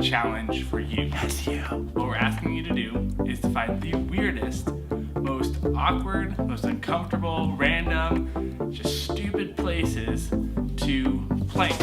challenge for you. That's you. What we're asking you to do is to find the weirdest, most awkward, most uncomfortable, random, just stupid places to plank.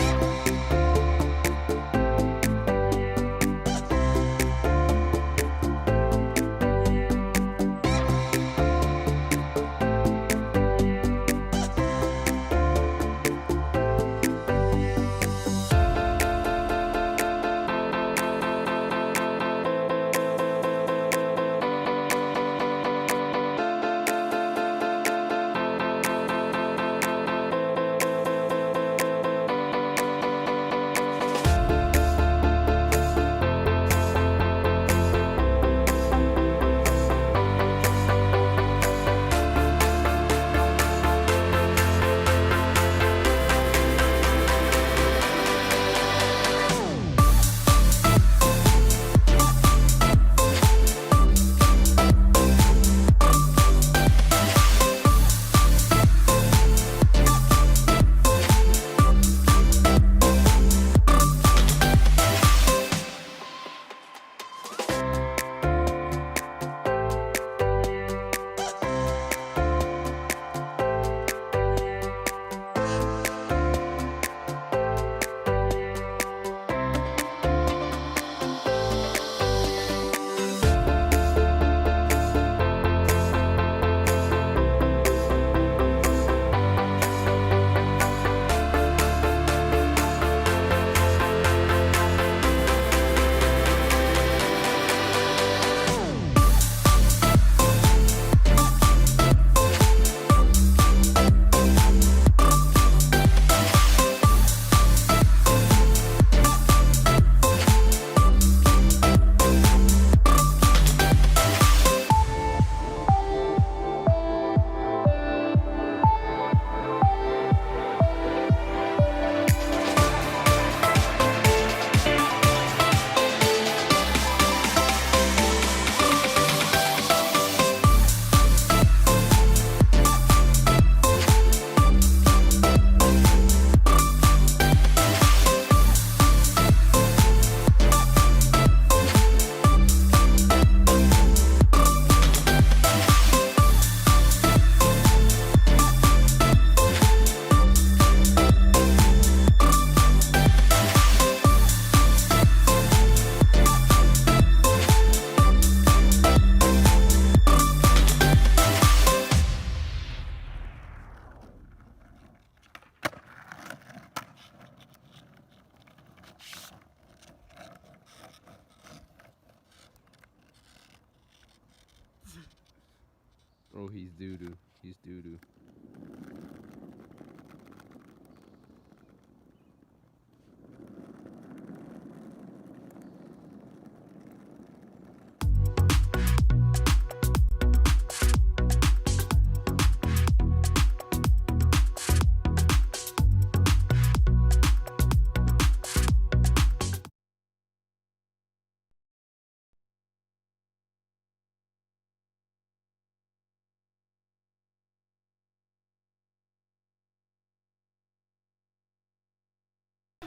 Oh, he's doo-doo. He's doo-doo.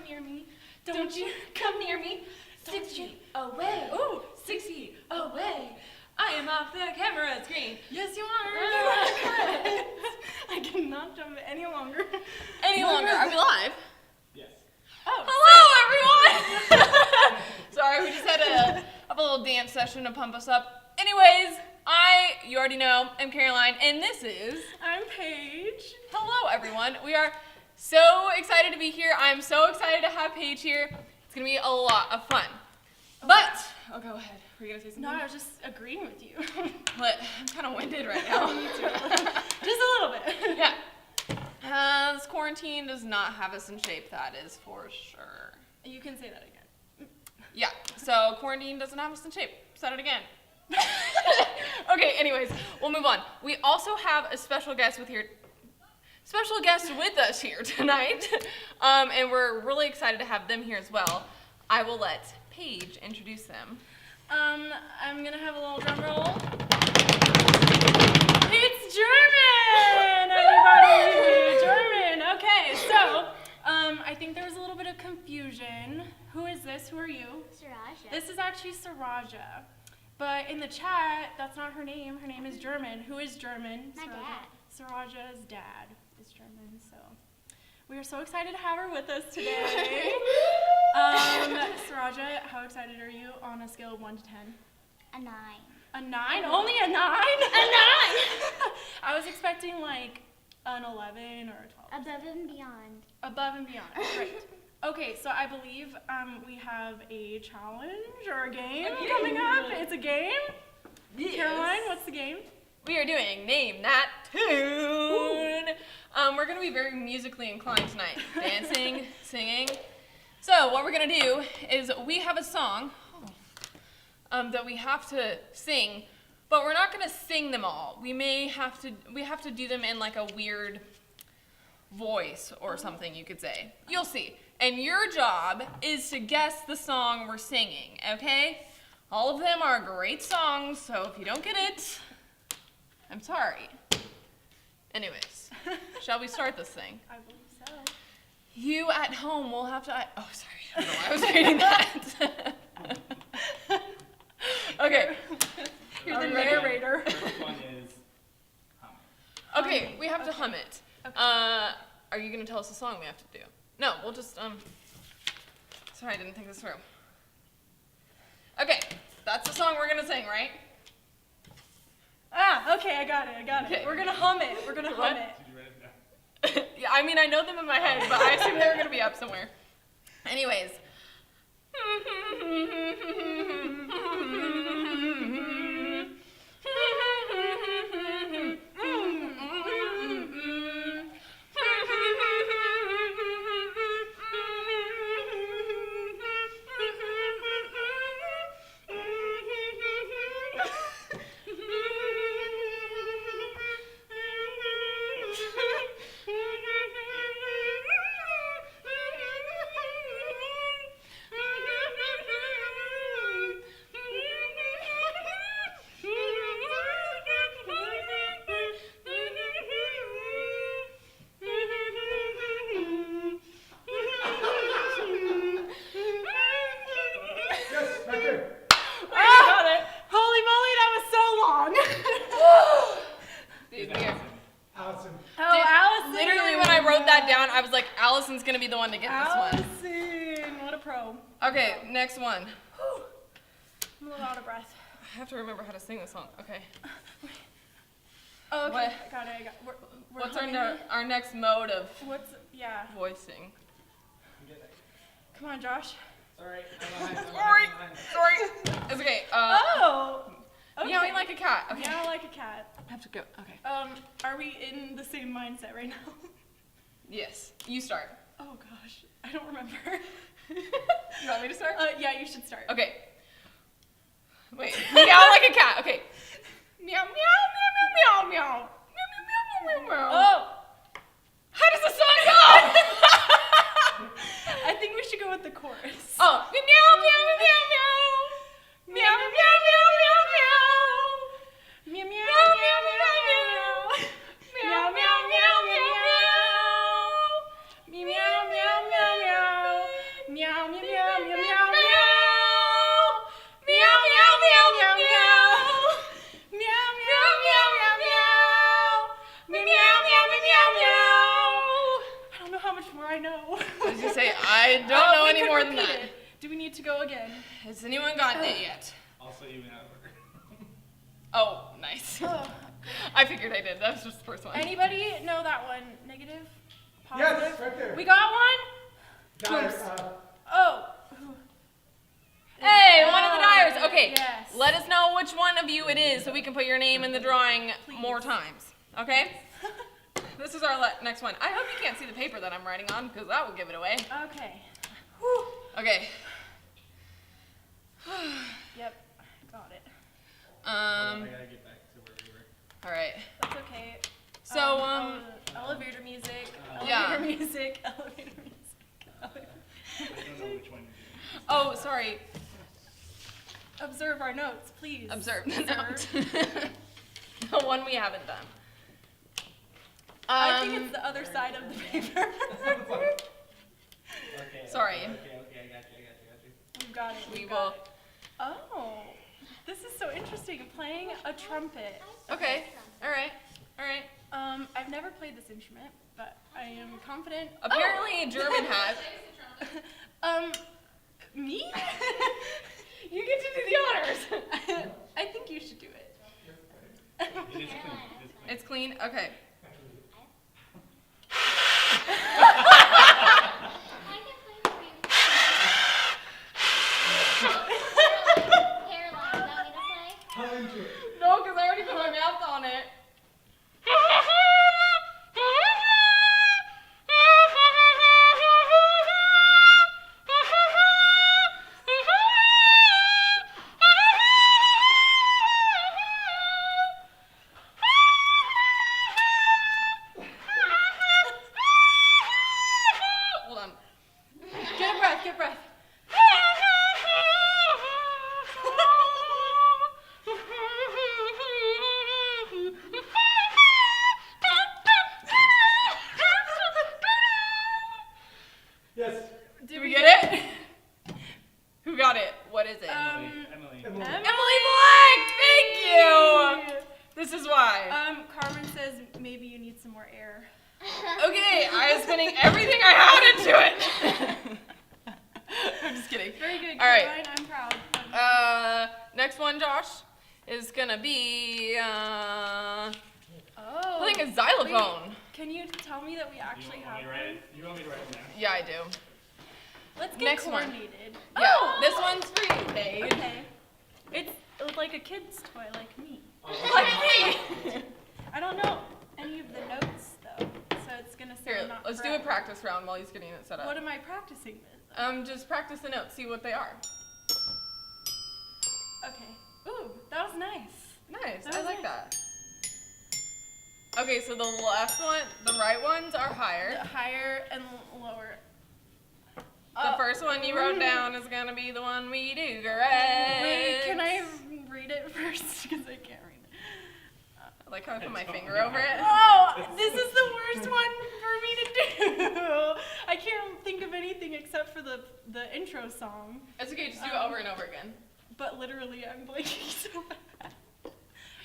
Near me. Don't you come near me. 6 feet away. Ooh, 6 feet away. I am off the camera screen. Yes, you are. I cannot jump any longer. Any longer? Are we live? Yes. Oh, hello everyone. Sorry, we just had a little dance session to pump us up. Anyways, you already know, I'm Caroline, and this is... I'm Paige. Hello everyone. We are so excited to be here. I'm so excited to have Paige here. It's gonna be a lot of fun. But, oh, go ahead. Were you gonna say something? No, I was just agreeing with you. But I'm kind of winded right now. Me too. Just a little bit. Yeah. This quarantine does not have us in shape, that is for sure. You can say that again. Yeah, so quarantine doesn't have us in shape. Said it again. Okay, anyways, we'll move on. We also have a special guest with us here tonight, and we're really excited to have them here as well. I will let Paige introduce them. I'm gonna have a little drum roll. It's German, everybody! German. Okay, so I I think there was a little bit of confusion. Who is this? Who are you? Saraja. This is actually Saraja. But in the chat, that's not her name. Her name is German. Who is German? My dad. Saraja's dad is German, so we are so excited to have her with us today. Saraja, how excited are you on a scale of 1 to 10? A 9. A 9? Only a 9? A 9! I was expecting like an 11 or a 12. Above and beyond. Above and beyond. Great. Okay, so I believe we have a challenge or a game coming up. It's a game. Yes. Caroline, what's the game? We are doing Name That Tune. We're going to be very musically inclined tonight. Dancing, singing. So what we're going to do is we have a song that we have to sing, but we're not going to sing them all. We have to do them in like a weird voice or something, you could say. You'll see. And your job is to guess the song we're singing, okay? All of them are great songs, so if you don't get it, I'm sorry. Anyways, shall we start this thing? I believe so. You at home will have to... oh, sorry. I don't know why I was reading that. Okay. You're the narrator. The first one is Okay, we have to hum it. Okay. Are you going to tell us the song we have to do? No, we'll just, sorry, I didn't think this through. Okay, that's the song we're going to sing, right? Ah, okay, I got it. Okay. We're gonna hum it. We're gonna What? hum it. Did you write it down? Yeah, I mean, I know them in my head, but I assume they were going to be up somewhere. Anyways. Holy moly, that was so long. Dude, we are- Allison. Oh, Dude, Allison. literally, when I wrote that down, I was like, Allison's going to be the one to get this one. Allison, what a pro. Okay, next one. I'm a little out of breath. I have to remember how to sing this song. Okay. Oh, okay, What? I got it. We're What's humming our, it. our next mode of Yeah. voicing? Come on, Josh. Sorry. Sorry. It's okay. Oh. Okay. Meowing like a cat. Okay. Meow like a cat. I have to go. Okay. Are we in the same mindset right now? Yes. You start. Oh gosh, I don't remember. You want me to start? Yeah, you should start. Okay. Wait. Meow like a cat. Okay. Meow, meow, meow, meow, meow, meow. Meow, meow, meow, meow, meow. Oh, How does the song go? I think we should go with the chorus. Oh. Meow, meow, meow, meow, meow. Meow, meow, meow, meow, meow, meow. Meow, meow, Meow, meow, meow, meow, meow, meow. meow, meow, meow, meow, meow. Meow, meow, meow, meow, meow. Meow, meow, meow, meow, meow, meow. Meow, meow, meow, meow, meow. Meow, meow, meow, meow, meow. Meow, meow, meow, meow, meow. I don't know how much more I know. What did you say? I don't know We any could more than repeat that. it. Do we need to go again? Has anyone gotten it yet? Also, even out of order. Oh, nice. I figured I did. That was just the first one. Anybody know that one? Negative? Positive? Yes, right there. We got one? Guys, Oh. Hey, one of the dyers. Okay, Yes. let us know which one of you it is so we can put your name in the drawing more times. Okay? This is our next one. I hope you can't see the paper that I'm writing on because that will give it away. Okay. Okay. Yep. Got it. I gotta get back to where we were. All right. That's okay. So, elevator music. yeah. Elevator music. Elevator music. I don't know which one to do. Oh, sorry. Observe our notes, please. Observe the sir. note. The one we haven't done. I think it's the other side of the paper. got it. We We've will. got it. Oh, this is so interesting. Playing a trumpet. Okay. All right. All right. I've never played this instrument, but I am confident. Apparently, German has. Me? You get to do the honors. I think you should do it. It is clean. It is clean. It's clean. Okay. I can play for you. Caroline, you want me to play? No, because I already put my mouth on it. Hold on. Get a breath, get breath. Yes. Did we get it? Who got it? What is it? Emily. Emily Black! Thank you! This is why. Carmen says maybe you need some more air. Okay, I was spending everything I had into it. I'm just kidding. Very good, All right. Caroline. I'm proud. Next one, Josh, is gonna be Oh. playing a xylophone. Wait, can you tell me that we actually have one? You want me to write it down? Yeah, I do. Let's get Next one. coordinated. Yeah, this one's for you, Paige. Okay. It's like a kid's toy, like me. Like me. I don't know any of the notes though, so it's gonna sound Here, not let's do a correct. practice round while he's getting it set What up. am I practicing with? Just practice the notes, see what they are. Okay. Ooh, that was nice. Nice, That I was like nice. that. Okay, so the left one, the right ones are The higher. higher and lower. The first one you wrote down is gonna be the one we do, correct? Wait, can I read it first? Because I can't read it. I like how I put my finger over it. Oh, this is the worst one for me to do. I can't think of anything except for the intro song. It's okay, just do it over and over again. But literally, I'm blanking so bad.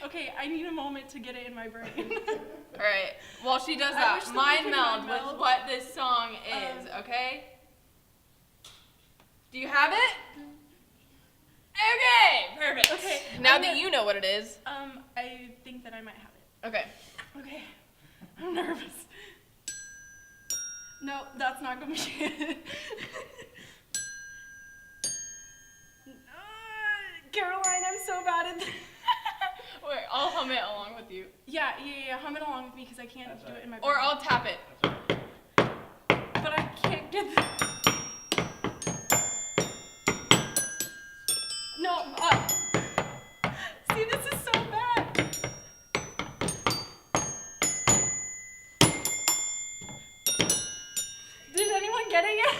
Okay, I need a moment to get it in my brain. Alright, while she does I wish that, that we mind could meld mind with meld. what this song is, okay? Do you have it? Okay, perfect. Okay, Now I'm that gonna- you know what it is. I think that I might have it. Okay. Okay, I'm nervous. No, that's not gonna be it. Caroline, I'm so bad at this. Wait, I'll hum it along with you. Yeah, hum it along with me because I can't do it in my brain. Or I'll tap it. But I can't get the... No, see, this is so bad. Did anyone get it yet?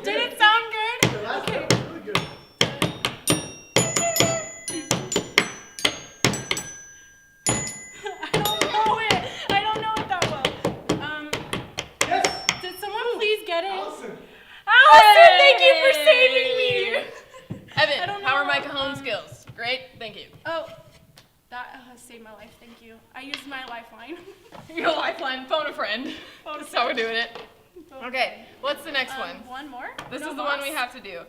Did it sound good? Okay. I don't know it that well. Did someone please get it? Allison, thank you for saving me. I Evan, don't how are know, my cajon skills? Great, thank you. Oh, that has saved my life. Thank you. I used my lifeline. Your lifeline, phone a friend. That's how we're doing it. Okay, what's the next one? One more. This No is the one boss? we have to do.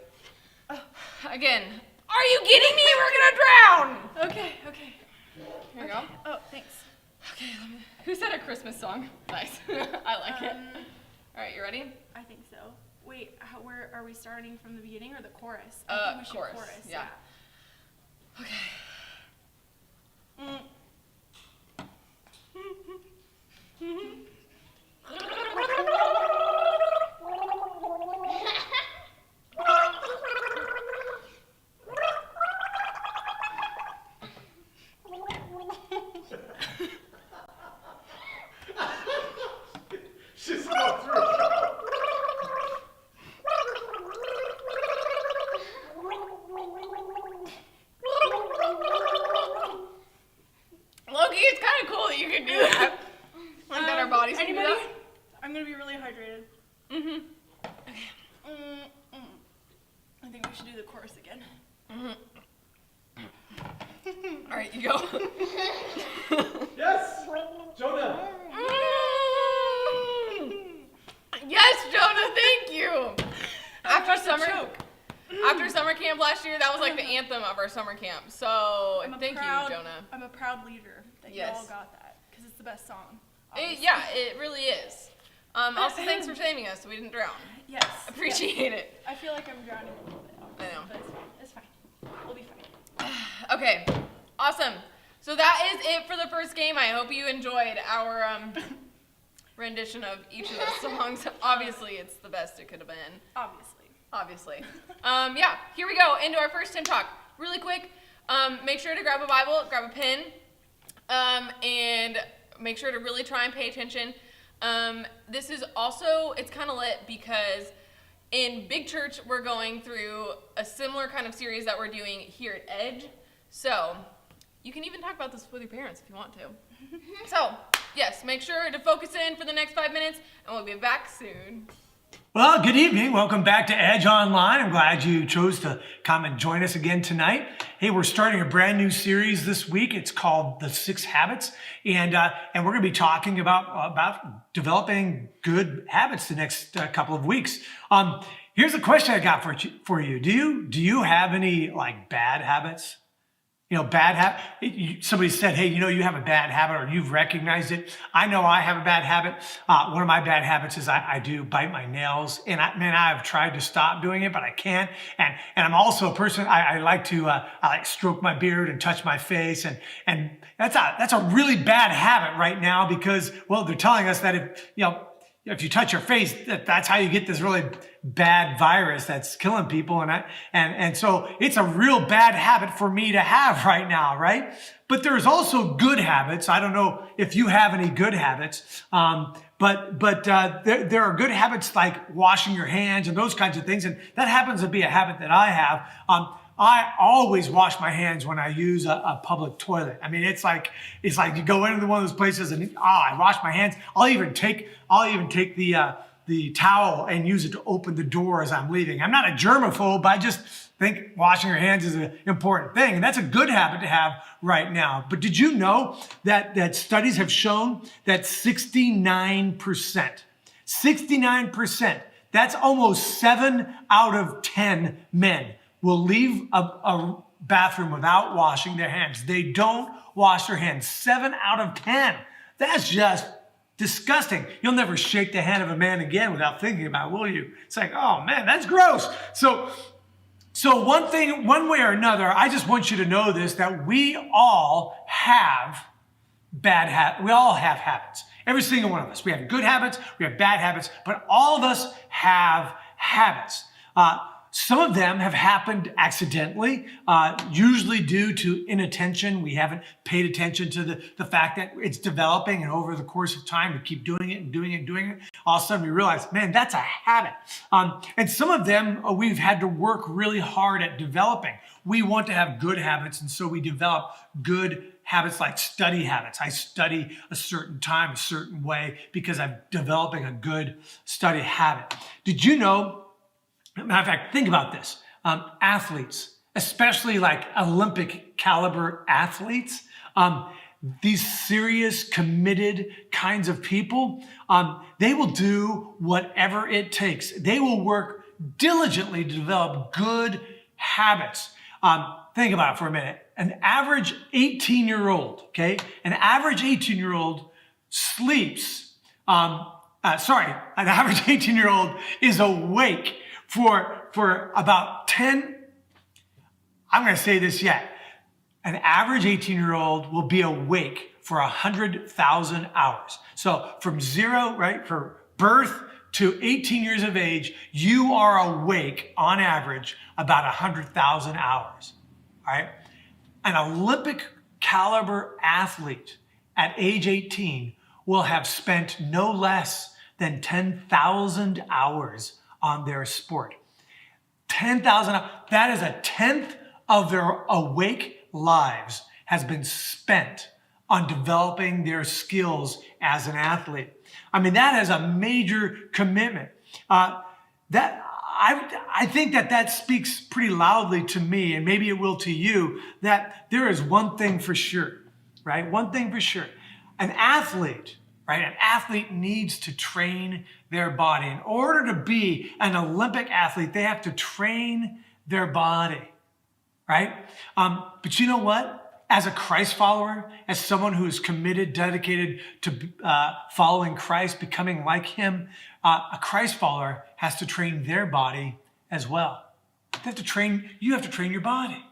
Again. Are you kidding me? We're gonna drown! Okay. Here we go. Oh, thanks. Okay, who said a Christmas song? Nice. I like it. Alright, you ready? I think so. Wait, where are we starting from the beginning or the chorus? I think we should chorus, chorus. yeah. Okay. She's going through. Loki, it's kind of cool that you can do that. Like that our bodies can do Anybody? that. I'm gonna be really hydrated. think we should do the chorus again. All right, you go. Yes, Jonah. Yes, Jonah, thank you. After summer camp last year, that was like the anthem of our summer camp. So thank you, Jonah. I'm a proud leader that you all got that because it's the best song. It really is. Also, thanks for saving us so we didn't drown. Yes. Appreciate it. I feel like I'm drowning a little bit. Obviously, I know. But it's fine. We'll be fine. Okay, awesome. So that is it for the first game. I hope you enjoyed our rendition of each of those songs. Obviously, it's the best it could have been. Obviously. Yeah, here we go into our first Tim Talk. Really quick, make sure to grab a Bible, grab a pen, and make sure to really try and pay attention. This is also, it's kind of lit because in Big Church, we're going through a similar kind of series that we're doing here at Edge. So you can even talk about this with your parents if you want to. So yes, make sure to focus in for the next 5 minutes and we'll be back soon. Well, good evening. Welcome back to Edge Online. I'm glad you chose to come and join us again tonight. Hey, we're starting a brand new series this week. It's called The 6 Habits, and we're going to be talking about developing good habits the next couple of weeks. Here's a question I got for you. Do you have any like bad habits? You know, bad habit. Somebody said, hey, you have a bad habit, or you've recognized it. I know I have a bad habit. One of my bad habits is I do bite my nails, and I've tried to stop doing it, but I can't. And I'm also a person, I like to stroke my beard and touch my face, and that's a really bad habit right now because, well, they're telling us that if you touch your face, that's how you get this really bad virus that's killing people. And so it's a real bad habit for me to have right now, right? But there's also good habits. I don't know if you have any good habits, but there are good habits like washing your hands and those kinds of things. And that happens to be a habit that I have. I always wash my hands when I use a public toilet. I mean, it's like you go into one of those places and I wash my hands. I'll even take the towel and use it to open the door as I'm leaving. I'm not a germaphobe, but I just think washing your hands is an important thing, and that's a good habit to have right now. But did you know that studies have shown that 69%, that's almost 7 out of 10 men will leave a bathroom without washing their hands. They don't wash their hands. 7 out of 10. That's just disgusting. You'll never shake the hand of a man again without thinking about it, will you? It's like, oh man, that's gross. So one way or another, I just want you to know this, that we all have we all have habits. Every single one of us. We have good habits, we have bad habits, but all of us have habits. Some of them have happened accidentally, usually due to inattention. We haven't paid attention to the fact that it's developing, and over the course of time, we keep doing it and doing it and doing it. All of a sudden, we realize, man, that's a habit. And some of them we've had to work really hard at developing. We want to have good habits, and so we develop good habits like study habits. I study a certain time, a certain way, because I'm developing a good study habit. Did you know? Matter of fact, think about this. Athletes, especially like Olympic caliber athletes, these serious, committed kinds of people, they will do whatever it takes. They will work diligently to develop good habits. Think about it for a minute. An average 18-year-old, okay? An average 18-year-old sleeps, an average 18-year-old is awake for about 10, I'm going to say this yet. An average 18-year-old will be awake for 100,000 hours. So from zero, right, for birth to 18 years of age, you are awake on average about 100,000 hours, all right? An Olympic caliber athlete at age 18 will have spent no less than 10,000 hours on their sport. 10,000, that is a tenth of their awake lives has been spent on developing their skills as an athlete. I mean, that is a major commitment. That I think that speaks pretty loudly to me, and maybe it will to you, that there is one thing for sure, right? One thing for sure. An athlete, right? An athlete needs to train their body. In order to be an Olympic athlete, they have to train their body, right? But you know what? As a Christ follower, as someone who is committed, dedicated to following Christ, becoming like him, a Christ follower has to train their body as well. You have to train your body.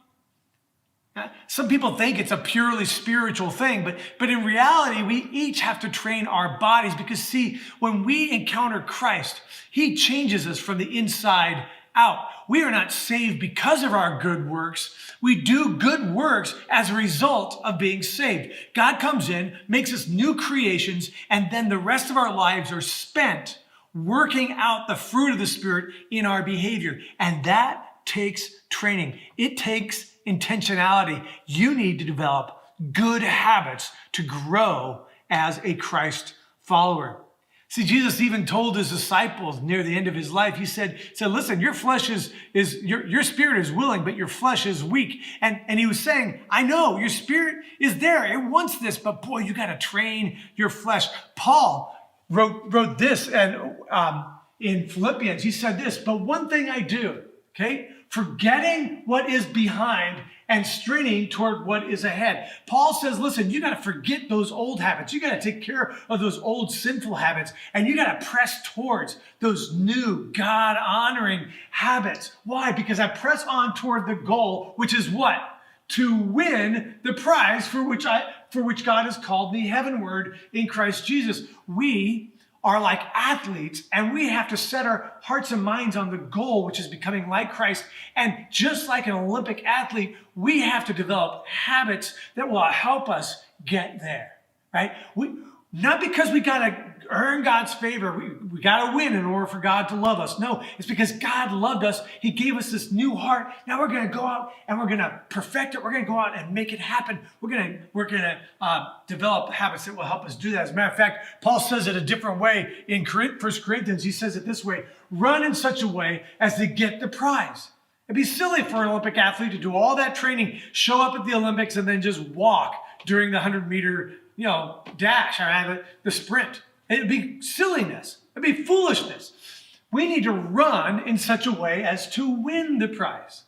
Some people think it's a purely spiritual thing, but in reality, we each have to train our bodies because, see, when we encounter Christ, he changes us from the inside out. We are not saved because of our good works. We do good works as a result of being saved. God comes in, makes us new creations, and then the rest of our lives are spent working out the fruit of the Spirit in our behavior. And that takes training. It takes intentionality. You need to develop good habits to grow as a Christ follower. See, Jesus even told his disciples near the end of his life, he said, listen, your flesh your spirit is willing, but your flesh is weak. And he was saying, I know your spirit is there. It wants this, but boy, you got to train your flesh. Paul wrote this and in Philippians, he said this, but one thing I do, okay, forgetting what is behind and straining toward what is ahead. Paul says, listen, you got to forget those old habits. You got to take care of those old sinful habits, and you got to press towards those new God-honoring habits. Why? Because I press on toward the goal, which is what? To win the prize for which God has called me heavenward in Christ Jesus. We are like athletes, and we have to set our hearts and minds on the goal, which is becoming like Christ. And just like an Olympic athlete, we have to develop habits that will help us get there, right? Not because we got to earn God's favor. We got to win in order for God to love us. No, it's because God loved us. He gave us this new heart. Now we're going to go out and we're going to perfect it. We're going to go out and make it happen. We're going to develop habits that will help us do that. As a matter of fact, Paul says it a different way in 1 Corinthians. He says it this way: run in such a way as to get the prize. It'd be silly for an Olympic athlete to do all that training, show up at the Olympics, and then just walk during the 100-meter, dash or the sprint. It'd be silliness. It'd be foolishness. We need to run in such a way as to win the prize,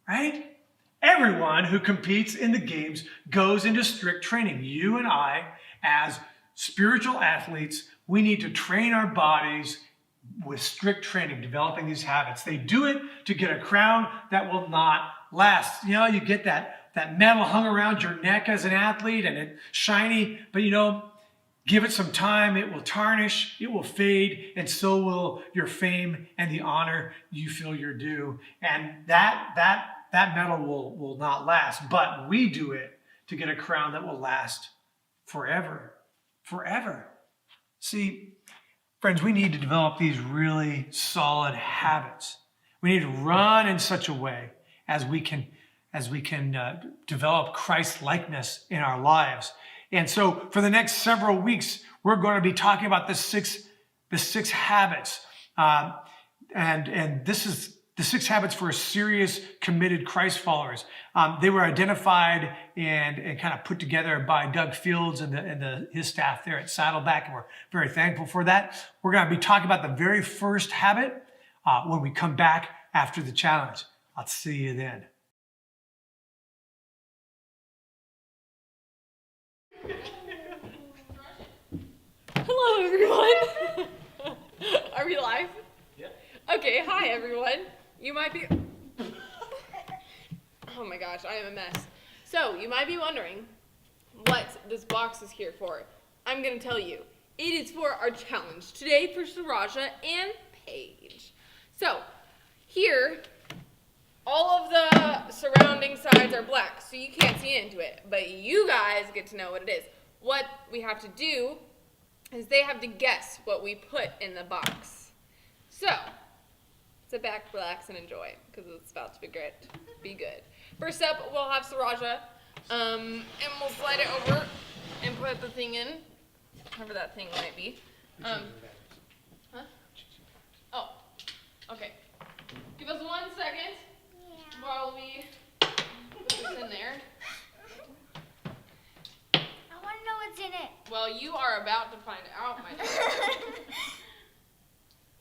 right? Everyone who competes in the games goes into strict training. You and I, as spiritual athletes, we need to train our bodies with strict training, developing these habits. They do it to get a crown that will not last. You get that medal hung around your neck as an athlete and it's shiny, but give it some time, it will tarnish, it will fade, and so will your fame and the honor you feel you're due. And that medal will not last, but we do it to get a crown that will last forever. Forever. See, friends, we need to develop these really solid habits. We need to run in such a way as we can develop Christ-likeness in our lives. And so for the next several weeks, we're going to be talking about the six habits. And this is the 6 habits for serious, committed Christ followers. They were identified and kind of put together by Doug Fields and his staff there at Saddleback, and we're very thankful for that. We're going to be talking about the very first habit when we come back after the challenge. I'll see you then. Hello, everyone. Are we live? Yeah. Okay, hi, everyone. You might be... Oh my gosh, I am a mess. So, you might be wondering what this box is here for. I'm going to tell you. It is for our challenge today for Saraja and Paige. So, here, all of the surrounding sides are black, so you can't see into it. But you guys get to know what it is. What we have to do is they have to guess what we put in the box. So, sit back, relax, and enjoy, because it's about to be great. Be good. First up, we'll have Saraja, and we'll slide it over and put the thing in, whatever that thing might be. Huh? Oh, okay.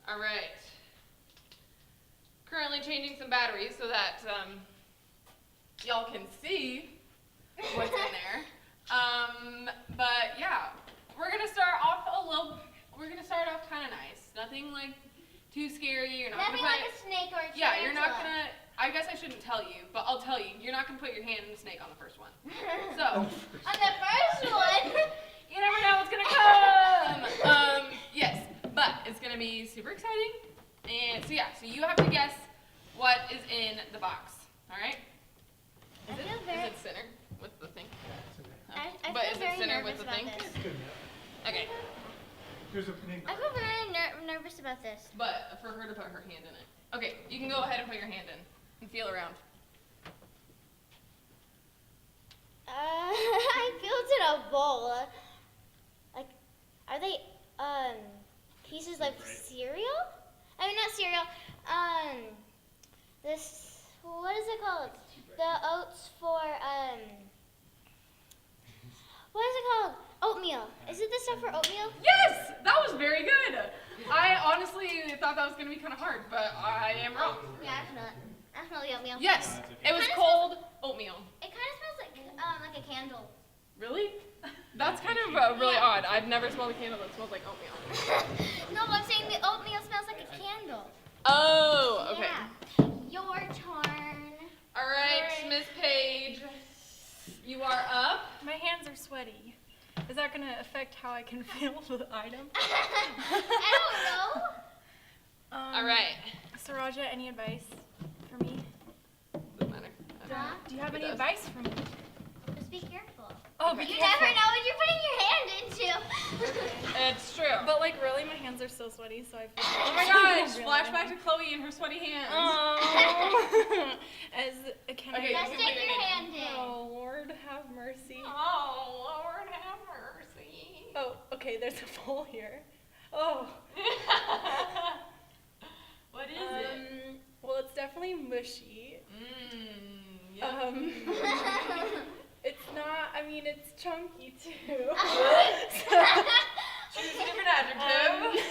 All right. Currently changing some batteries so that y'all can see what's in there. But yeah, we're gonna start off kind of nice. Nothing like too scary. You're not Nothing gonna like put, a snake or a tarantula. yeah, you're not gonna. I guess I shouldn't tell you, but I'll tell you. You're not gonna put your hand in the snake on the first one. So On the first one. you never know what's gonna come. Yes, but it's gonna be super exciting. And so yeah, so you have to guess what is in the box. All right? I feel very. Is it center with the thing? I But feel is it very center with nervous the about thing? this. Okay, There's a pink. I feel very nervous about this. but for her to put her hand in it. Okay, you can go ahead and put your hand in and feel around. I feel it's in a bowl. Like, are they pieces of cereal? I mean, not cereal. This, what is it called? The oats for what is it called? Oatmeal. Is it the stuff for oatmeal? Yes, that was very good. I honestly thought that was gonna be kind of hard, but I am wrong. Yeah, I smell the oatmeal. Yes, it was Kinda cold oatmeal. It kind of smells like a candle. Really? That's kind of really odd. I've never smelled a candle that smells like oatmeal. No, I'm saying the oatmeal smells like a candle. Oh, okay. Yeah. Your turn. All right, Miss Page, you are up. My hands are sweaty. Is that going to affect how I can feel the item? I don't know. All right. Saraja, any advice for me? Doesn't matter. Huh? Do you have It any does. advice for me? Just be careful. Oh, be You careful. never know what you're putting your hand into. It's true. But like really, my hands are so sweaty, so I feel Oh my gosh, flashback to Chloe and her sweaty hands. Oh. As can Okay, Now you stick can put your your hand in. Oh Lord, have mercy. Oh, Lord have mercy. Oh, okay. There's a bowl here. Oh. What is it? Well, it's definitely mushy. Yum. It's not. I mean, it's chunky too. Choose a different adjective.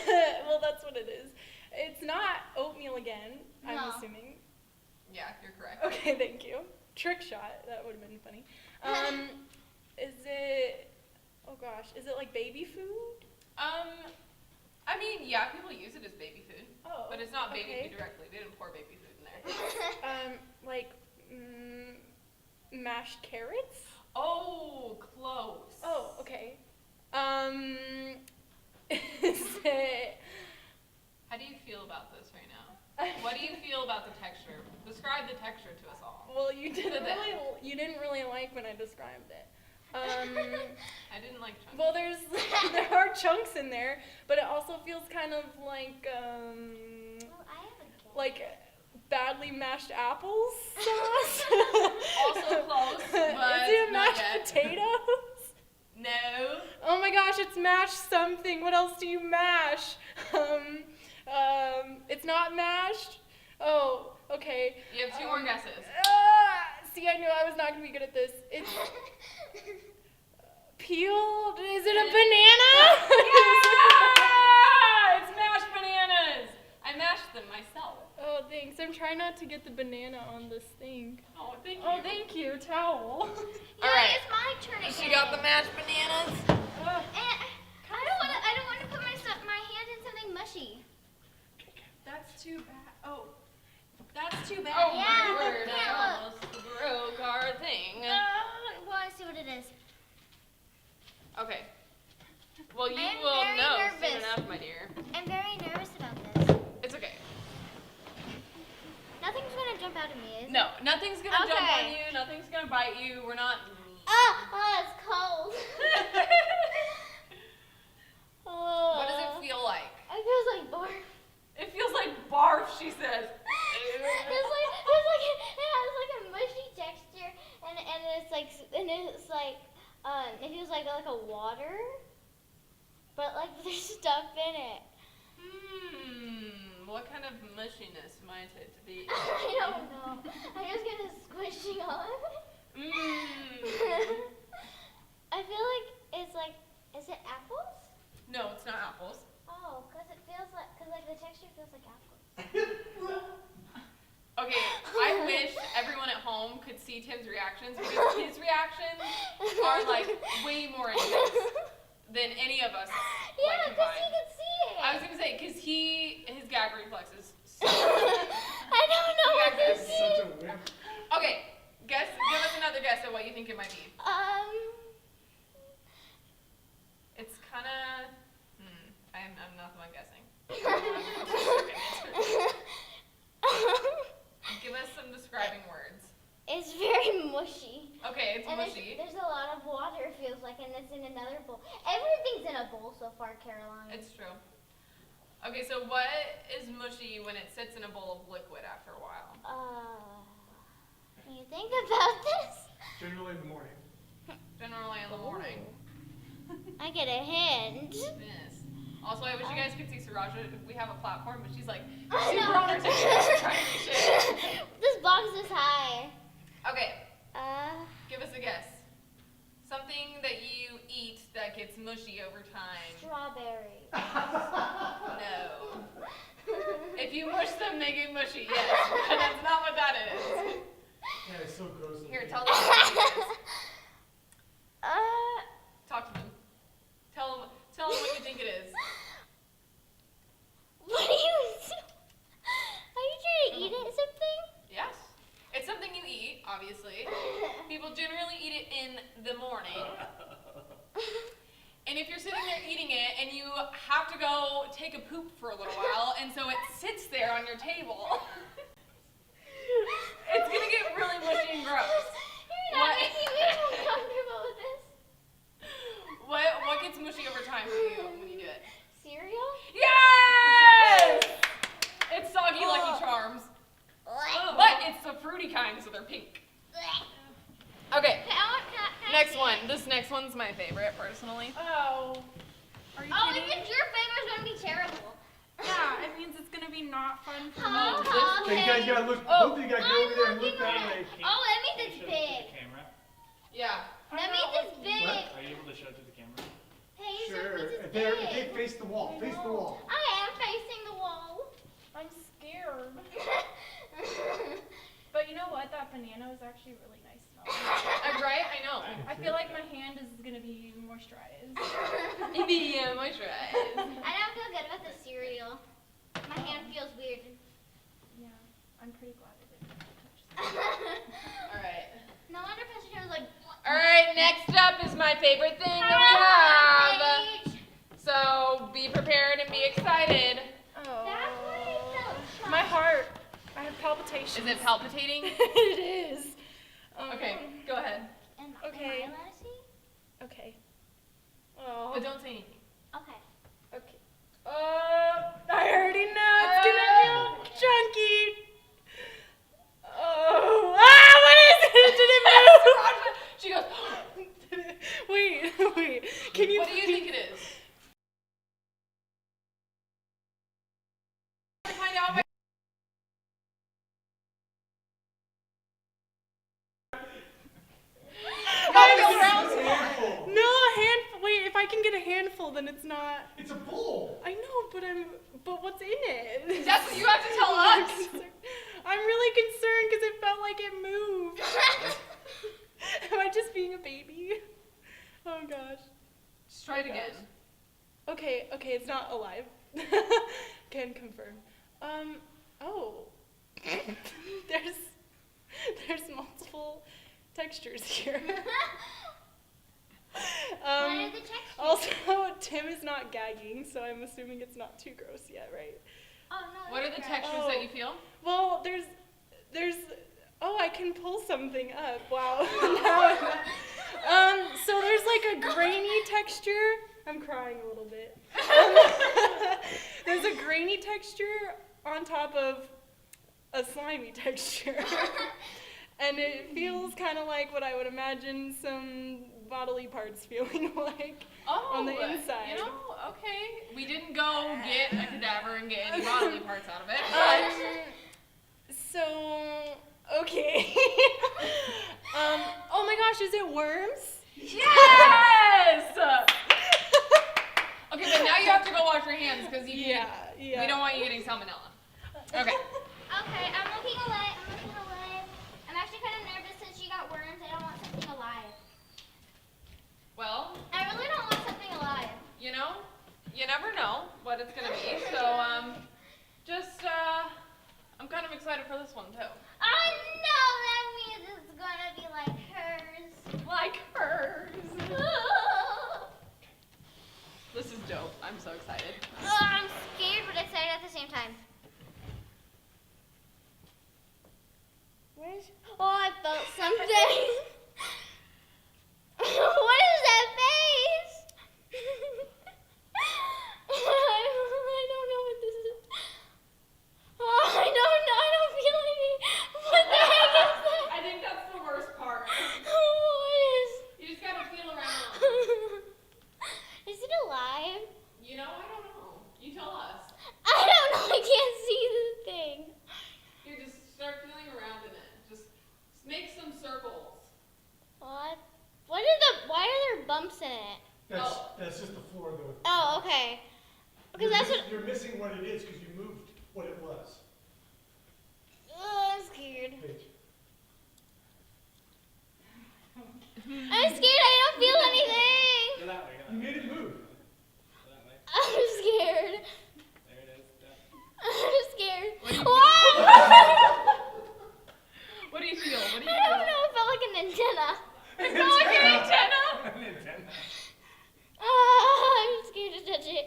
Well, that's what it is. It's not oatmeal again. I'm No. assuming. Yeah, you're correct. Okay, thank you. Trick shot. That would have been funny. Is it? Oh gosh, is it like baby food? I mean, yeah, people use it as baby food, Oh, but it's not baby okay. food directly. They didn't pour baby food in there. Like mashed carrots? Oh, close. Oh, okay. Is it? How do you feel about this right now? What do you feel about the texture? Describe the texture to us all. Well, you didn't really like when I described it. I didn't like chunks. Well, there are chunks in there, but it also feels kind of like Well, I have a guess. like badly mashed apples sauce. Also close, but is it not mashed yet. potatoes? No. Oh my gosh, it's mashed something. What else do you mash? It's not mashed. Oh, okay. You have two more guesses. See, I knew I was not gonna be good at this. It's peeled. Is it a banana? Yeah! It's mashed bananas. I mashed them myself. Oh, thanks. I'm trying not to get the banana on this thing. Oh, thank you. Oh, thank you. Towel. Yeah, Alright. it's my turn again. She got the mashed bananas. I don't want to put my hand in something mushy. That's too bad. Oh, that's too bad. Oh Yeah, my word! yeah, I look. almost broke our thing. I want to see what it is. Okay. Well, you I'm will very know soon nervous. enough, my dear. I'm very nervous about this. It's okay. Nothing's gonna jump out at me, is it? No, nothing's gonna jump on Okay. you. Nothing's gonna bite you. We're not. It's cold. What does it feel like? It feels like barf. It feels like barf, she says. It has like a mushy texture, and it's like it feels like a water, but like there's stuff in it. What kind of mushiness might it be? I don't know. I'm just gonna squish it on. I feel like it's like, is it apples? No, it's not apples. Oh, 'cause it feels feels like, cause like the texture feels like apple. Okay, I wish everyone at home could see Tim's reactions because his reactions are like way more intense than any of us. Yeah, like, cause combined. you can see it. I was gonna say because his gag reflexes. So I don't know what Yeah, this that's is. okay, give us another guess at what you think it might be. It's kind of. I'm not the one guessing. Give us some describing words. It's very mushy. Okay, it's And mushy. there's a lot of water, it feels like, and it's in another bowl. Everything's in a bowl so far, Caroline. It's true. Okay, so what is mushy when it sits in a bowl of liquid after a while? Can you think about this? Generally in the morning. Generally in the morning. I get a hint. Yes. Also, I wish you guys could see Saraja. We have a platform, but she's like I super know. on her TikTok trying to be shit. This box is high. Okay, Uh, give us a guess. Something that you eat that gets mushy over time. strawberry. No. If you mush them, they get mushy. Yes, but that's not what that is. Yeah, it's so gross. Here, tell them what it is. Uh, Talk to them. Tell them what you think it is. what are you Are you trying to eat it something? Yes. It's something you eat, obviously. People generally eat it in the morning. And if you're sitting there eating it and you have to go take a poop for a little while, and so it sits there on your table, it's gonna get really mushy and gross. You're not making me uncomfortable with this. What gets mushy over time for you when you do it? Cereal? Yes! It's soggy Lucky Charms. But it's the fruity kind, so they're pink. Okay, next one. This next one's my favorite, personally. Oh. Are you Oh, kidding? even your favorite's gonna be terrible. Yeah, it means it's gonna be not fun for me. Oh, Okay, you guys gotta look. Oh. Both of you gotta go over there and look that way. Oh, that means it's big. Camera. Yeah. That means it's big. What? Are you able to show it to the camera? Hey, you Sure. said If this is they big. face the wall, face the wall. I am facing the wall. I'm scared. But you know what? That banana was actually really nice smelling. Right? I know. I feel like my hand is gonna be moisturized. Maybe moisturize. I don't feel good about the cereal. My hand feels weird. Yeah, I'm pretty glad I didn't touch that. Alright. No wonder Pastor Joe was like, Alright, next up is my favorite thing that we have. So be prepared and be excited. Oh. That's what I felt. My heart. I have palpitations. Is it palpitating? It is. Okay, go ahead. Okay. Am I allowed to see? Okay. Oh. But don't say anything. Okay. Okay. I already know it's gonna feel chunky. Oh. Ah, what is it? Did it move? She goes, Wait. Can you? what do you think it is? Find out by No, a handful. Wait, if I can get a handful, then it's not. It's a bowl. I know, but what's in it? That's what you have to tell us. I'm really concerned because it felt like it moved. Am I just being a baby? Oh gosh. Just try it again. Okay, it's not alive. Can confirm. Oh. There's multiple textures here. What are the textures? Also, Tim is not gagging, so I'm assuming it's not too gross yet, right? Oh, no. What are the that's textures Oh. that you feel? Well, there's, oh, I can pull something up. Wow. So there's like a grainy texture. I'm crying a little bit. There's a grainy texture on top of a slimy texture. And it feels kind of like what I would imagine some bodily parts feeling like on the inside. You know, okay. We didn't go get a cadaver and get any bodily parts out of it. Okay. Oh my gosh, is it worms? Yes! Okay, but now you have to go wash your hands because Yeah. we don't want you getting salmonella. Okay. Okay, I'm looking away. I'm actually kind of nervous since she got worms. I don't want something alive. Well, I really don't want something alive. you know, you never know what it's gonna be. So, I'm kind of excited for this one too. Oh no, that means it's gonna be like hers. Like hers. This is dope. I'm so excited. Oh, I'm scared but excited at the same time. Where's? Oh, I felt something. What is that face? I don't know what this is. Oh, I don't know. I don't feel anything. What the heck is that? I think that's the worst part. What is? You just gotta feel around. Is it alive? You know, I don't know. You tell us. I don't know. I can't see the thing. You just start feeling around in it. Just make some circles. What? Why are there bumps in it? That's just the floor of the. Oh, okay. Because that's what. You're missing what it is because you moved what it was. Oh, I'm scared. Paige. I'm scared. I don't feel anything. Go that way, You made it move. Go that way. I'm scared. There it is. I'm scared. What do you Whoa! What do you feel? What do you I don't feel? know. It felt like an antenna. It felt like an antenna. I'm scared to touch it.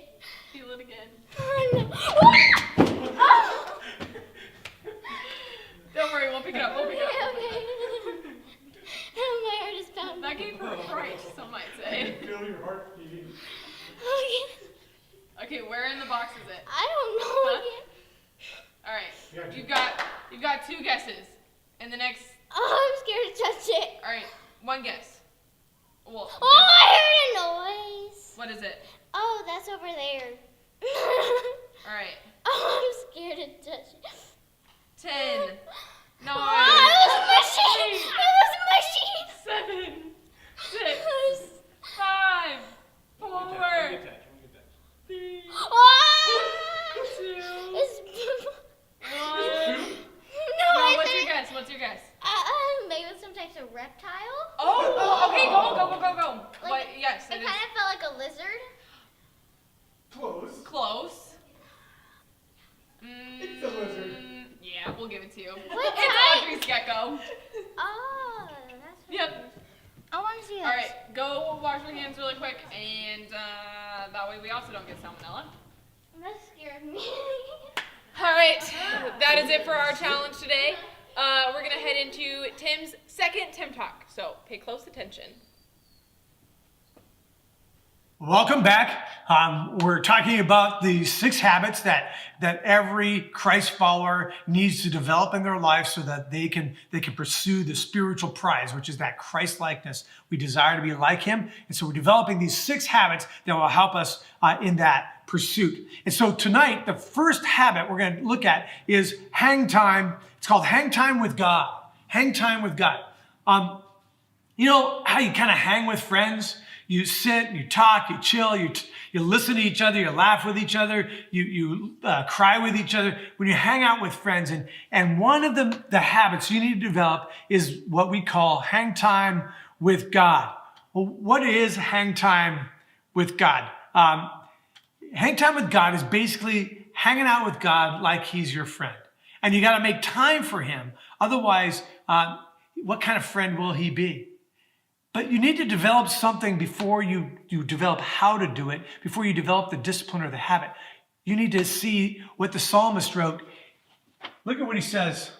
Feel it again. Oh, no. Oh! Don't worry, we'll pick it up. We'll pick it up. Okay. My heart is pounding. That gave her a fright, some might say. Feel your heart beating. Okay. Okay, where in the box is it? I don't know. Huh? All right, you've got 2 guesses, and the next. Oh, I'm scared to touch it. All right, 1 guess. Well, Oh, I heard a noise. what is it? Oh, that's over there. All right, Oh, I'm scared to touch it. 10, 9, Oh, it was mushy. It was mushy. 7, 6, 5, 4, Won't get touched. 3, Oh! 2, It's 1. no, No, I what's your think guess? What's your guess? maybe it's some types of reptile. Oh, okay, go. Like, What? Yes, It it kind is of felt like a lizard. Close. close. It's a lizard. Yeah, we'll give it to you. What It's type? Audrey's gecko. Oh, that's what Yep. it is. I want to see All right, go wash your hands really quick, and that way we also don't get salmonella. That scared me. All right, that is it for our challenge today. We're gonna head into Tim's second Tim Talk, so pay close attention. Welcome back. We're talking about the 6 habits that every Christ follower needs to develop in their life so that they can pursue the spiritual prize, which is that Christ likeness. We desire to be like Him, and so we're developing these 6 habits that will help us in that pursuit. And so tonight, the first habit we're going to look at is hang time. It's called hang time with God. Hang time with God. You know how you kind of hang with friends? You sit, you talk, you chill, you listen to each other, you laugh with each other, you cry with each other. When you hang out with friends, and one of the habits you need to develop is what we call hang time with God. Well, what is hang time with God? Hang time with God is basically hanging out with God like He's your friend. And you got to make time for Him. Otherwise, what kind of friend will He be? But you need to develop something before you develop how to do it, before you develop the discipline or the habit. You need to see what the psalmist wrote. Look at what he says.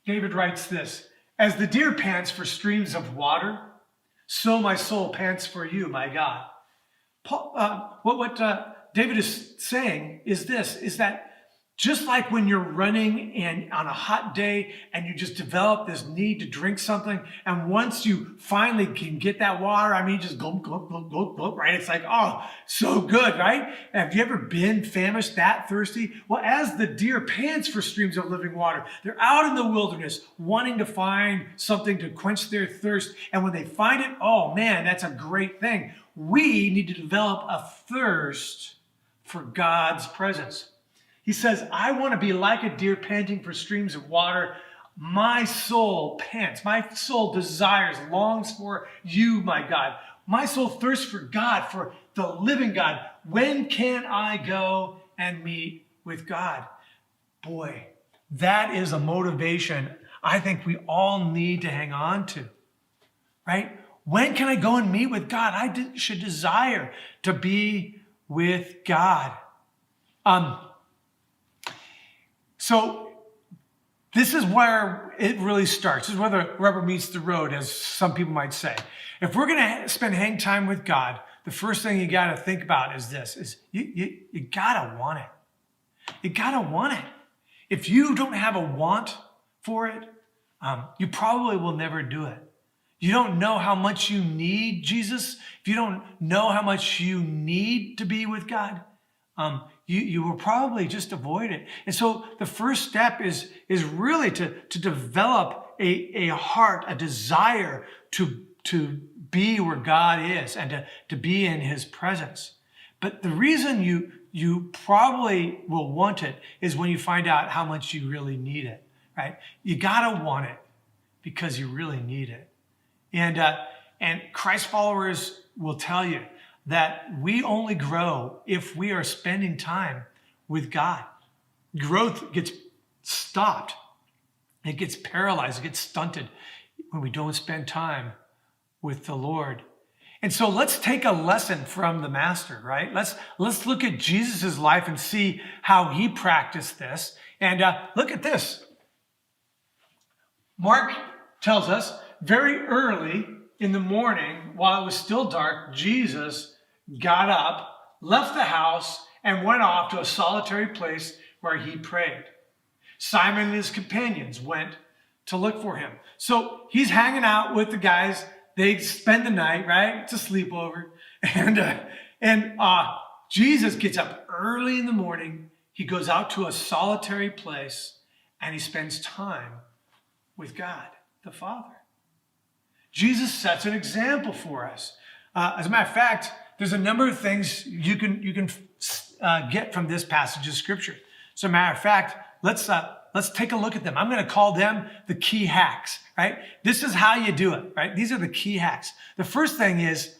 David writes this: "As the deer pants for streams of water, so my soul pants for you, my God." What David is saying is this, is that Just like when you're running and on a hot day and you just develop this need to drink something, and once you finally can get that water, I mean, just gulp, gulp, gulp, gulp, gulp, right? It's like, oh, so good, right? Have you ever been famished, that thirsty? Well, as the deer pants for streams of living water, they're out in the wilderness wanting to find something to quench their thirst. And when they find it, oh man, that's a great thing. We need to develop a thirst for God's presence. He says, I want to be like a deer panting for streams of water. My soul pants. My soul desires, longs for you, my God. My soul thirsts for God, for the living God. When can I go and meet with God? Boy, that is a motivation I think we all need to hang on to, right? When can I go and meet with God? I should desire to be with God. So this is where it really starts. This is where the rubber meets the road, as some people might say. If we're going to spend hang time with God, the first thing you got to think about is this, is you got to want it. You got to want it. If you don't have a want for it, you probably will never do it. You don't know how much you need Jesus. If you don't know how much you need to be with God, you will probably just avoid it. And so the first step is really to develop a heart, a desire to be where God is and to be in his presence. But the reason you probably will want it is when you find out how much you really need it, right? You gotta want it because you really need it. And Christ followers will tell you that we only grow if we are spending time with God. Growth gets stopped. It gets paralyzed. It gets stunted when we don't spend time with the Lord. And so let's take a lesson from the Master, right? Let's look at Jesus' life and see how he practiced this. And look at this. Mark tells us very early in the morning, while it was still dark, Jesus got up, left the house, and went off to a solitary place where he prayed. Simon and his companions went to look for him. So he's hanging out with the guys. They spend the night, right? It's a sleepover. And Jesus gets up early in the morning. He goes out to a solitary place and he spends time with God, the Father. Jesus sets an example for us. As a matter of fact, there's a number of things you can get from this passage of Scripture. So, matter of fact, let's take a look at them. I'm going to call them the key hacks, right? This is how you do it, right? These are the key hacks. The first thing is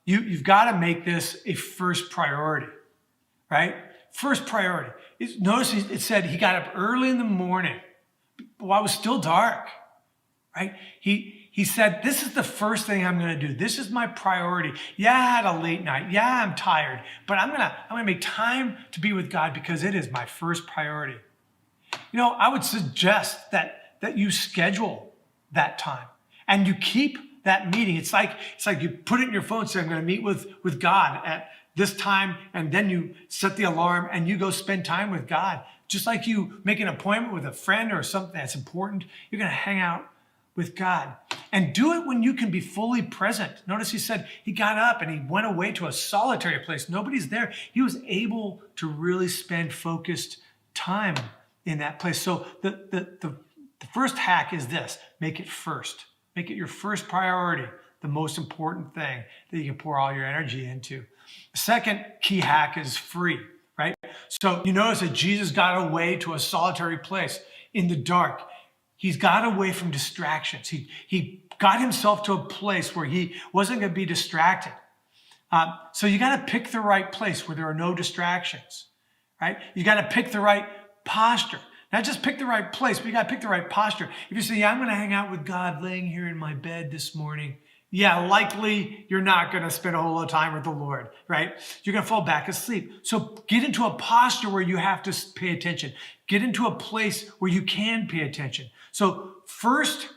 you've got to make this a first priority, right? First priority. Notice it said he got up early in the morning while it was still dark, right? He said, this is the first thing I'm going to do. This is my priority. Yeah, I had a late night. Yeah, I'm tired. But I'm going to make time to be with God because it is my first priority. You know, I would suggest that you schedule that time and you keep that meeting. It's like you put it in your phone, say, I'm going to meet with God at this time, and then you set the alarm and you go spend time with God. Just like you make an appointment with a friend or something that's important, you're going to hang out with God. And do it when you can be fully present. Notice he said he got up and he went away to a solitary place. Nobody's there. He was able to really spend focused time in that place. So the first hack is this: make it first. Make it your first priority, the most important thing that you can pour all your energy into. The second key hack is free, right? So you notice that Jesus got away to a solitary place in the dark. He's got away from distractions. He got himself to a place where he wasn't going to be distracted. So you got to pick the right place where there are no distractions, right? You got to pick the right posture. Not just pick the right place, but you got to pick the right posture. If you say, yeah, I'm going to hang out with God laying here in my bed this morning, yeah, likely you're not going to spend a whole lot of time with the Lord, right? You're going to fall back asleep. So get into a posture where you have to pay attention. Get into a place where you can pay attention. So first,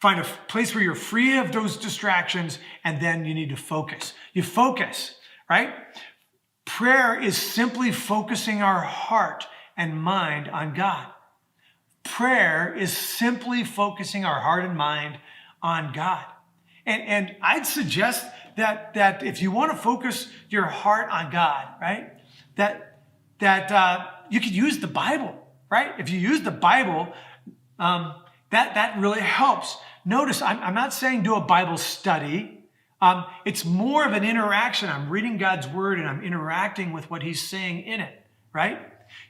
find a place where you're free of those distractions, and then you need to focus. You focus, right? Prayer is simply focusing our heart and mind on God. Prayer is simply focusing our heart and mind on God. And I'd suggest that if you want to focus your heart on God, right, that you could use the Bible, right? If you use the Bible, that really helps. Notice, I'm not saying do a Bible study. It's more of an interaction. I'm reading God's word and I'm interacting with what he's saying in it, right?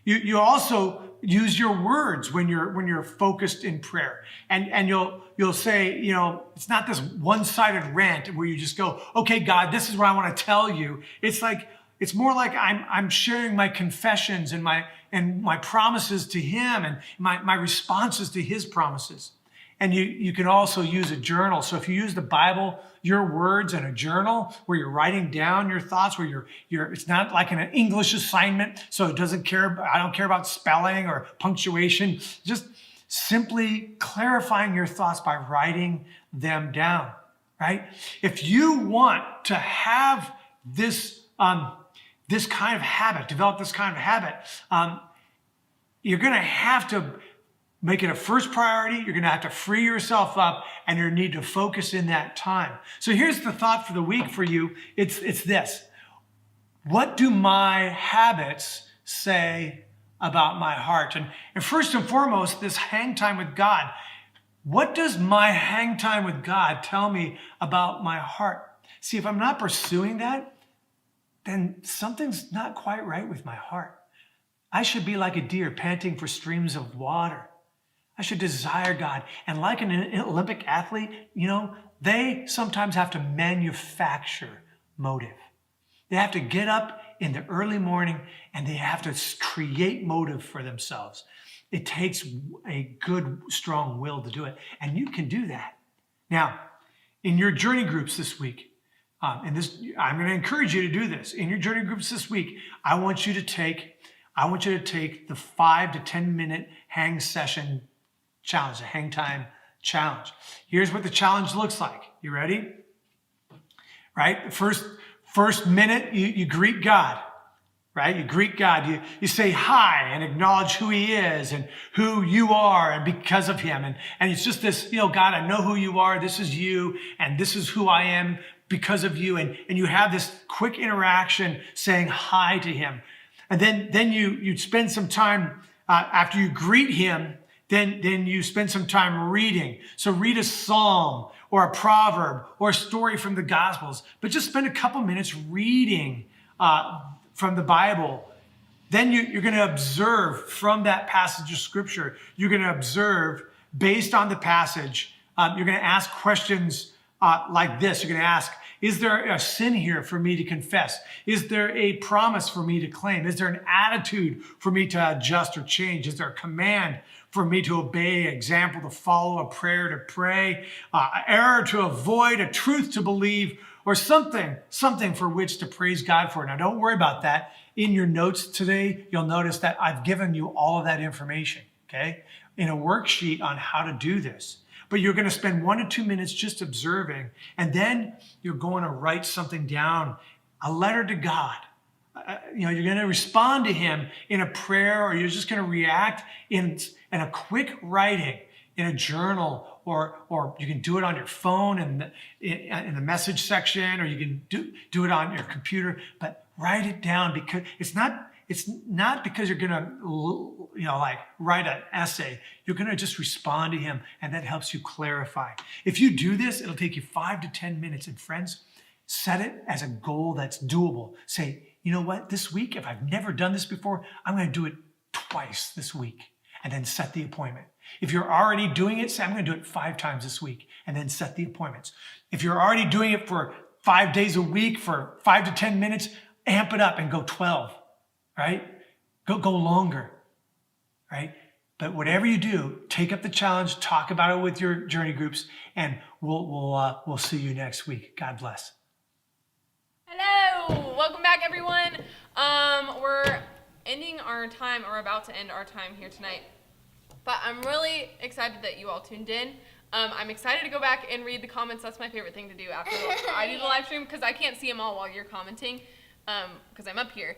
You also use your words when you're focused in prayer. And you'll say, it's not this one-sided rant where you just go, okay, God, this is what I want to tell you. It's more like I'm sharing my confessions and my promises to him and my responses to his promises. And you can also use a journal. So if you use the Bible, your words in a journal where you're writing down your thoughts, where it's not like an English assignment, so I don't care about spelling or punctuation, just simply clarifying your thoughts by writing them down, right? If you want to have this kind of habit, develop this kind of habit, you're going to have to make it a first priority. You're going to have to free yourself up and you need to focus in that time. So here's the thought for the week for you. It's this. What do my habits say about my heart? And first and foremost, this hang time with God. What does my hang time with God tell me about my heart? See, if I'm not pursuing that, then something's not quite right with my heart. I should be like a deer panting for streams of water. I should desire God. And like an Olympic athlete, they sometimes have to manufacture motive. They have to get up in the early morning and they have to create motive for themselves. It takes a good, strong will to do it. And you can do that. Now, in your journey groups this week, I'm going to encourage you to do this. In your journey groups this week, I want you to take the 5 to 10 minute hang session challenge, the hang time challenge. Here's what the challenge looks like. You ready? Right? The first minute, you greet God. Right? You greet God. You say hi and acknowledge who he is and who you are and because of him. And it's just this, God, I know who you are. This is you. And this is who I am because of you. And you have this quick interaction saying hi to him. And then you spend some time after you greet him, then you spend some time reading. So read a psalm or a proverb or a story from the Gospels, but just spend a couple minutes reading from the Bible. Then you're going to observe from that passage of scripture. You're going to observe based on the passage. You're going to ask questions like this. You're going to ask, is there a sin here for me to confess? Is there a promise for me to claim? Is there an attitude for me to adjust or change? Is there a command for me to obey, an example to follow, a prayer to pray, an error to avoid, a truth to believe, or something for which to praise God for? Now, don't worry about that. In your notes today, you'll notice that I've given you all of that information, okay, in a worksheet on how to do this. But you're going to spend 1 to 2 minutes just observing, and then you're going to write something down, a letter to God. You're going to respond to him in a prayer, or you're just going to react in a quick writing in a journal, or you can do it on your phone in the message section, or you can do it on your computer. But write it down, because it's not because you're going to write an essay. You're going to just respond to him, and that helps you clarify. If you do this, it'll take you 5 to 10 minutes. And friends, set it as a goal that's doable. Say, you know what, this week, if I've never done this before, I'm going to do it twice this week, and then set the appointment. If you're already doing it, say, I'm going to do it 5 times this week, and then set the appointments. If you're already doing it for 5 days a week for 5 to 10 minutes, amp it up and go 12, right? Go longer, right? But whatever you do, take up the challenge, talk about it with your journey groups, and we'll see you next week. God bless. Hello, welcome back, everyone. We're ending our time, or about to end our time here tonight. But I'm really excited that you all tuned in. I'm excited to go back and read the comments. That's my favorite thing to do after I do the live stream, because I can't see them all while you're commenting, because I'm up here.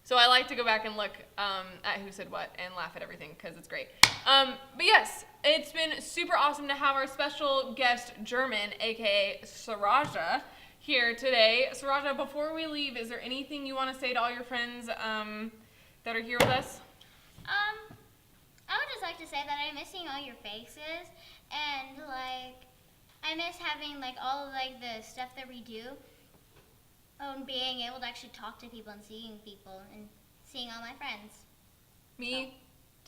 So I like to go back and look at who said what and laugh at everything because it's great. But yes, it's been super awesome to have our special guest, German, aka Saraja, here today. Saraja, before we leave, is there anything you want to say to all your friends that are here with us? I would just like to say that I'm missing all your faces, and like I miss having like all of like the stuff that we do. Being able to actually talk to people and seeing people and seeing all my friends. Me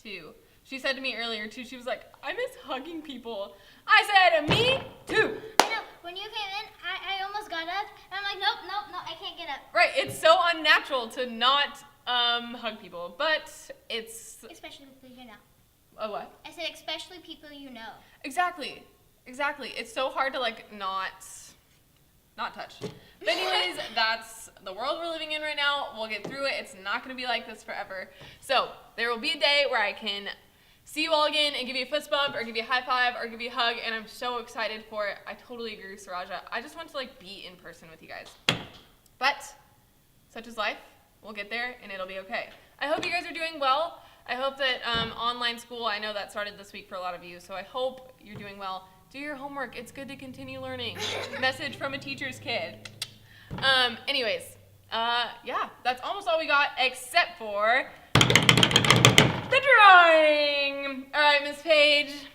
too. She said to me earlier too, she was like, I miss hugging people. I said, me too. I know, when you came in, I almost got up, and I'm like, nope, I can't get up. Right, it's so unnatural to not hug people, but it's... Especially people you know. A what? I said especially people you know. Exactly. It's so hard to like not touch. But anyways, that's the world we're living in right now. We'll get through it. It's not going to be like this forever. So there will be a day where I can see you all again and give you a fist bump or give you a high five or give you a hug, and I'm so excited for it. I totally agree with Saraja. I just want to like be in person with you guys. But such is life. We'll get there and it'll be okay. I hope you guys are doing well. I hope that online school, I know that started this week for a lot of you, so I hope you're doing well. Do your homework. It's good to continue learning. Message from a teacher's kid. Anyways, yeah, that's almost all we got except for the drawing. All right, Miss Paige.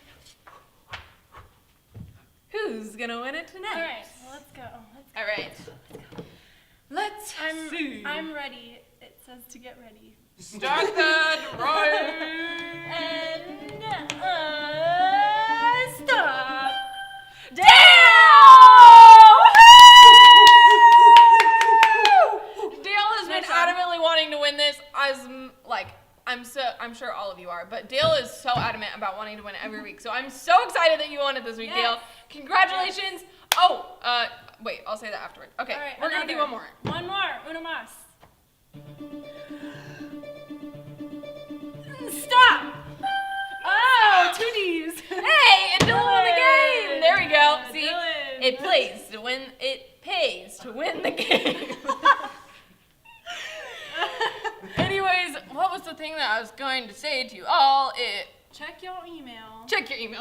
Who's gonna win it tonight? All right, well, let's go. All right. Let's see. I'm ready. It says to get ready. Start the drawing. And stop. Dale! Dale has been adamantly wanting to win this. I'm sure all of you are, but Dale is so adamant about wanting to win every week. So I'm so excited that you won it this week, Yes. Dale. Congratulations. Yes. Oh, wait, I'll say that afterward. Okay, All right, we're gonna do one more. One more. Uno más. Stop! Oh, two D's. Hey, and Dylan won the game. There we go. See, Dylan. it pays to win the game. Anyways, what was the thing that I was going to say to you all? Check your email. Check your email.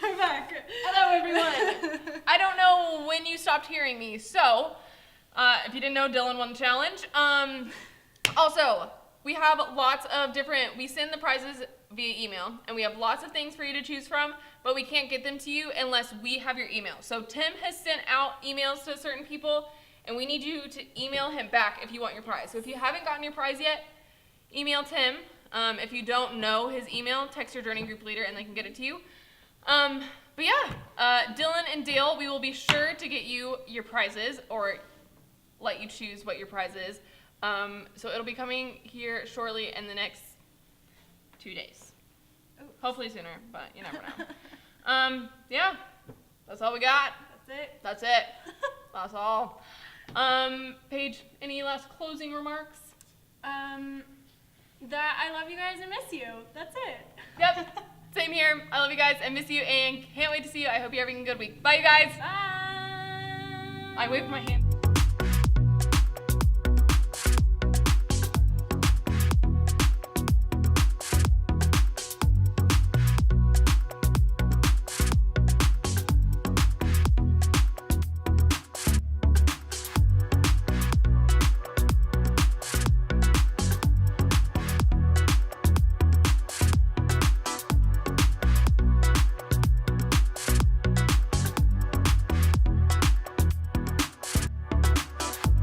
I'm back. Hello, everyone. I don't know when you stopped hearing me, so if you didn't know, Dylan won the challenge. Also, we have lots of we send the prizes via email, and we have lots of things for you to choose from, but we can't get them to you unless we have your email. So Tim has sent out emails to certain people, and we need you to email him back if you want your prize. So if you haven't gotten your prize yet, email Tim. If you don't know his email, text your journey group leader, and they can get it to you. But yeah, Dylan and Dale, we will be sure to get you your prizes or let you choose what your prize is. So it'll be coming here shortly in the next 2 days. Hopefully sooner, but you never know. Yeah, that's all we got. That's it. That's it. That's all. Paige, any last closing remarks? That I love you guys and miss you. That's it. Yep. Same here. I love you guys. I miss you and can't wait to see you. I hope you're having a good week. Bye, you guys. Bye. I waved my hand.